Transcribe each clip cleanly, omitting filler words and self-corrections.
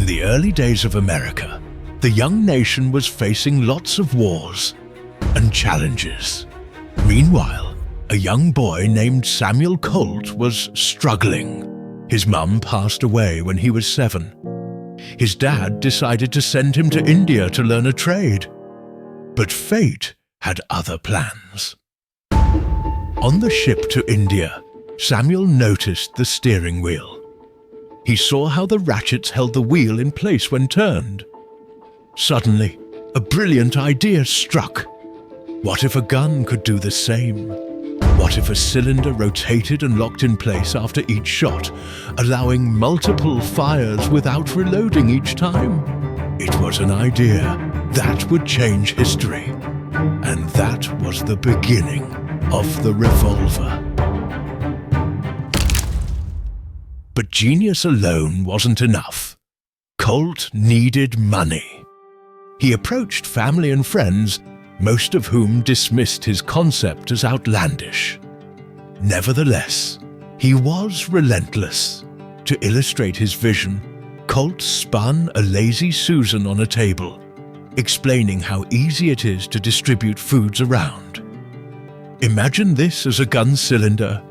In the early days of America, the young nation was facing lots of wars and challenges. Meanwhile, a young boy named Samuel Colt was struggling. His mum passed away when he was 7. His dad decided to send him to India to learn a trade. But fate had other plans. On the ship to India, Samuel noticed the steering wheel. He saw how the ratchets held the wheel in place when turned. Suddenly, a brilliant idea struck. What if a gun could do the same? What if a cylinder rotated and locked in place after each shot, allowing multiple fires without reloading each time? It was an idea that would change history. And that was the beginning of the revolver. But genius alone wasn't enough. Colt needed money. He approached family and friends, most of whom dismissed his concept as outlandish. Nevertheless, he was relentless. To illustrate his vision, Colt spun a lazy Susan on a table, explaining how easy it is to distribute foods around. Imagine this as a gun cylinder.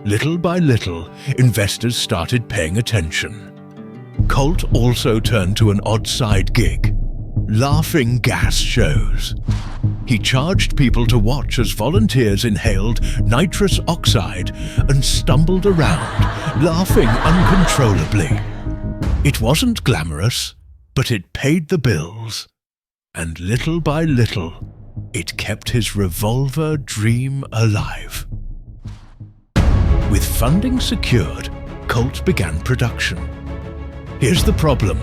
Little by little, investors started paying attention. Colt also turned to an odd side gig, laughing gas shows. He charged people to watch as volunteers inhaled nitrous oxide and stumbled around, laughing uncontrollably. It wasn't glamorous, but it paid the bills. And little by little, it kept his revolver dream alive. With funding secured, Colt began production. Here's the problem.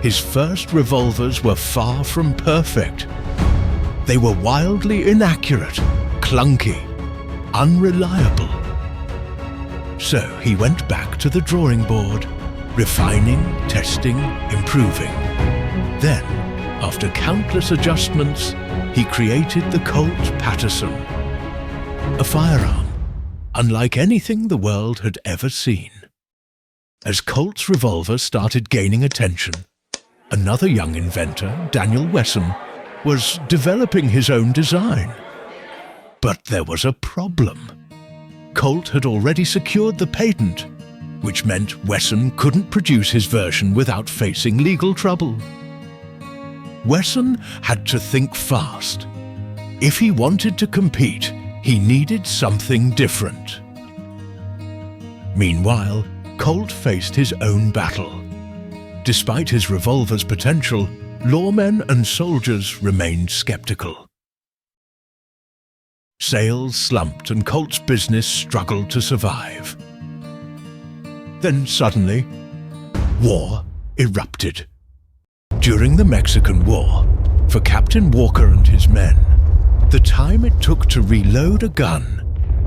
His first revolvers were far from perfect. They were wildly inaccurate, clunky, unreliable. So he went back to the drawing board, refining, testing, improving. Then, after countless adjustments, he created the Colt Patterson, a firearm unlike anything the world had ever seen. As Colt's revolver started gaining attention, another young inventor, Daniel Wesson, was developing his own design. But there was a problem. Colt had already secured the patent, which meant Wesson couldn't produce his version without facing legal trouble. Wesson had to think fast. If he wanted to compete, he needed something different. Meanwhile, Colt faced his own battle. Despite his revolver's potential, lawmen and soldiers remained skeptical. Sales slumped and Colt's business struggled to survive. Then suddenly, war erupted. During the Mexican War, for Captain Walker and his men, the time it took to reload a gun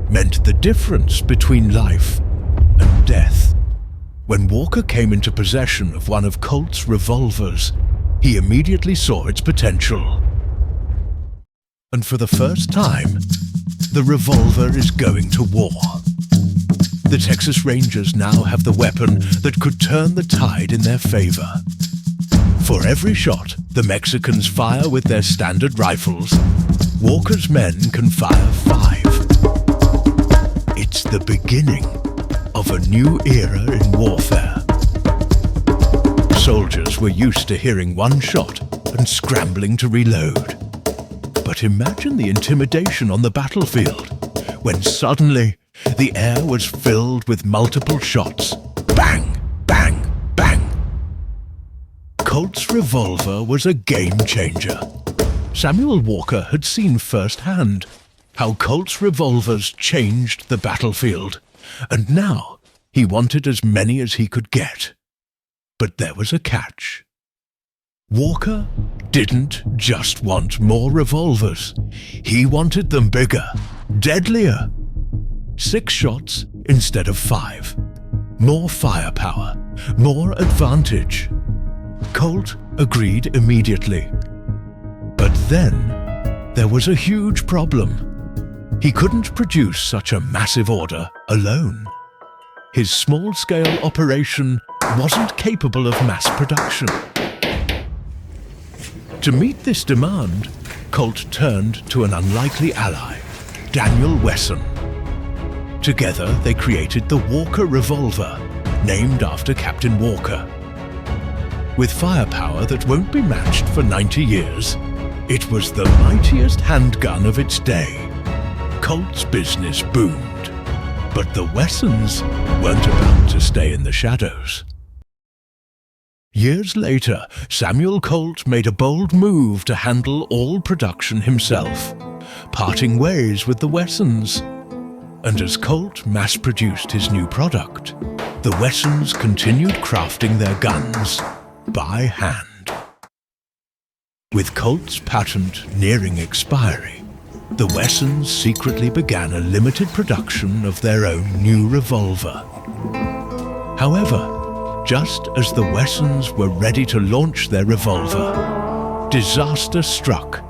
meant the difference between life and death. When Walker came into possession of one of Colt's revolvers, he immediately saw its potential. And for the first time, the revolver is going to war. The Texas Rangers now have the weapon that could turn the tide in their favor. For every shot the Mexicans fire with their standard rifles, Walker's men can fire 5. It's the beginning of a new era in warfare. Soldiers were used to hearing one shot and scrambling to reload. But imagine the intimidation on the battlefield when suddenly the air was filled with multiple shots. Bang, bang, bang. Colt's revolver was a game changer. Samuel Walker had seen firsthand how Colt's revolvers changed the battlefield, and now he wanted as many as he could get. But there was a catch. Walker didn't just want more revolvers. He wanted them bigger, deadlier. 6 shots instead of 5. More firepower, more advantage. Colt agreed immediately. But then there was a huge problem. He couldn't produce such a massive order alone. his small-scale operation wasn't capable of mass production. To meet this demand, Colt turned to an unlikely ally, Daniel Wesson. Together they created the Walker Revolver, named after Captain Walker. With firepower that won't be matched for 90 years, it was the mightiest handgun of its day. Colt's business boomed, but the Wessons weren't about to stay in the shadows. Years later, Samuel Colt made a bold move to handle all production himself, parting ways with the Wessons. And as Colt mass-produced his new product, the Wessons continued crafting their guns by hand. With Colt's patent nearing expiry, the Wessons secretly began a limited production of their own new revolver. However, just as the Wessons were ready to launch their revolver, disaster struck.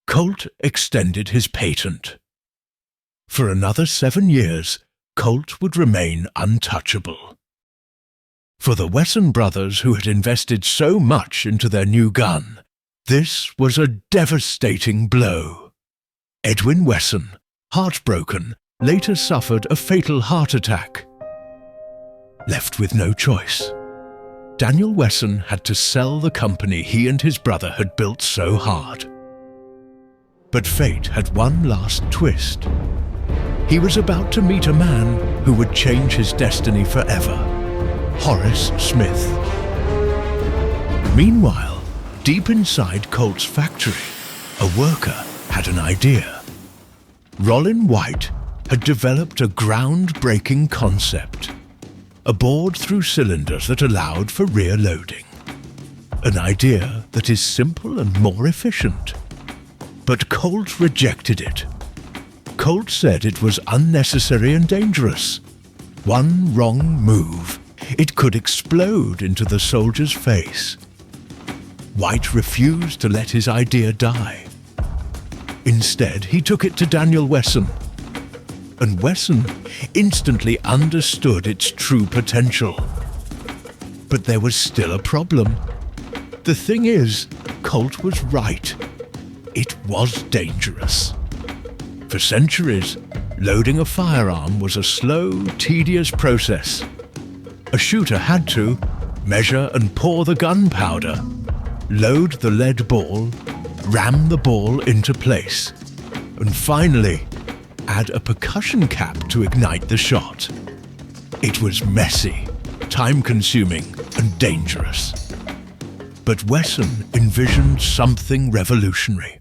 Colt extended his patent. For another 7 years, Colt would remain untouchable. For the Wesson brothers who had invested so much into their new gun, this was a devastating blow. Edwin Wesson, heartbroken, later suffered a fatal heart attack. Left with no choice, Daniel Wesson had to sell the company he and his brother had built so hard. But fate had one last twist. He was about to meet a man who would change his destiny forever, Horace Smith. Meanwhile, deep inside Colt's factory, a worker had an idea. Rollin White had developed a groundbreaking concept, a bored-through cylinder that allowed for rear loading. An idea that is simple and more efficient. But Colt rejected it. Colt said it was unnecessary and dangerous. One wrong move, it could explode into the soldier's face. White refused to let his idea die. Instead, he took it to Daniel Wesson. And Wesson instantly understood its true potential. But there was still a problem. The thing is, Colt was right. It was dangerous. For centuries, loading a firearm was a slow, tedious process. A shooter had to measure and pour the gunpowder, load the lead ball, ram the ball into place, and finally, add a percussion cap to ignite the shot. It was messy, time-consuming, and dangerous. But Wesson envisioned something revolutionary.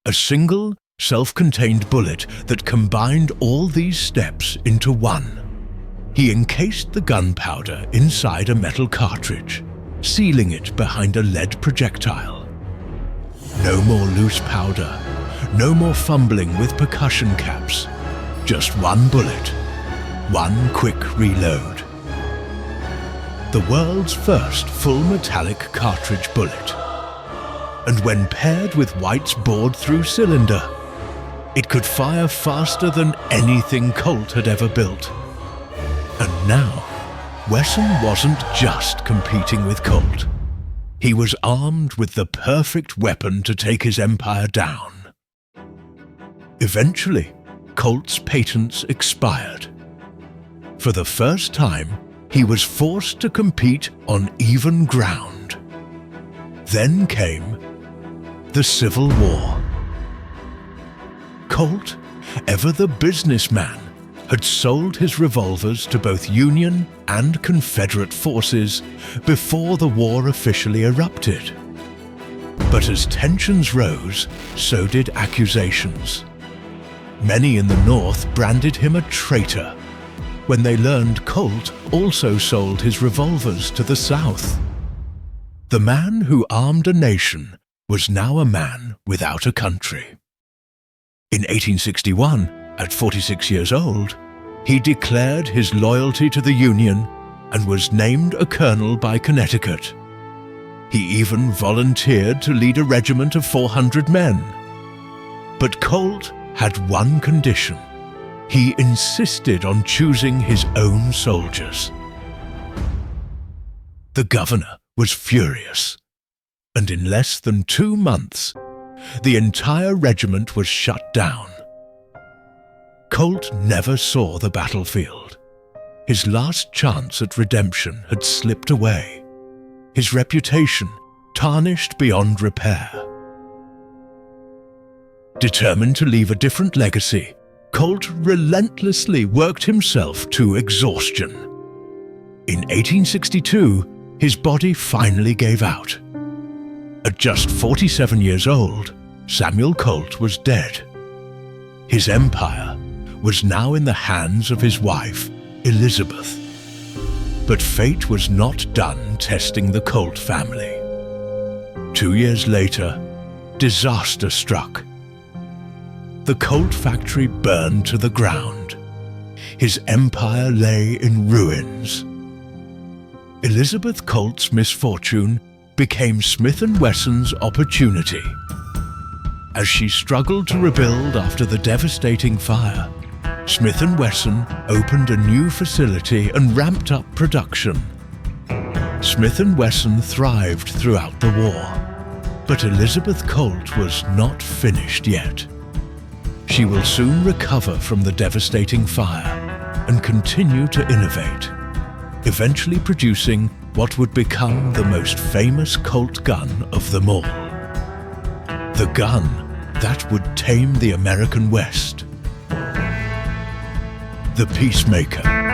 A single, self-contained bullet that combined all these steps into one. He encased the gunpowder inside a metal cartridge, sealing it behind a lead projectile. No more loose powder, no more fumbling with percussion caps. Just one bullet, one quick reload. The world's first full metallic cartridge bullet. And when paired with White's bored-through cylinder, it could fire faster than anything Colt had ever built. And now, Wesson wasn't just competing with Colt. He was armed with the perfect weapon to take his empire down. Eventually, Colt's patents expired. For the first time, he was forced to compete on even ground. Then came the Civil War. Colt, ever the businessman, had sold his revolvers to both Union and Confederate forces before the war officially erupted. But as tensions rose, so did accusations. Many in the North branded him a traitor when they learned Colt also sold his revolvers to the South. The man who armed a nation was now a man without a country. In 1861, at 46 years old, he declared his loyalty to the Union and was named a colonel by Connecticut. He even volunteered to lead a regiment of 400 men. But Colt had one condition. he insisted on choosing his own soldiers. The governor was furious, and in less than 2 months, the entire regiment was shut down. Colt never saw the battlefield. His last chance at redemption had slipped away, his reputation tarnished beyond repair. Determined to leave a different legacy, Colt relentlessly worked himself to exhaustion. In 1862, his body finally gave out. At just 47 years old, Samuel Colt was dead. His empire was now in the hands of his wife, Elizabeth. But fate was not done testing the Colt family. 2 years later, disaster struck. The Colt factory burned to the ground. His empire lay in ruins. Elizabeth Colt's misfortune became Smith & Wesson's opportunity. As she struggled to rebuild after the devastating fire, Smith & Wesson opened a new facility and ramped up production. Smith & Wesson thrived throughout the war, but Elizabeth Colt was not finished yet. She will soon recover from the devastating fire and continue to innovate, eventually producing what would become the most famous Colt gun of them all. The gun that would tame the American West. The Peacemaker.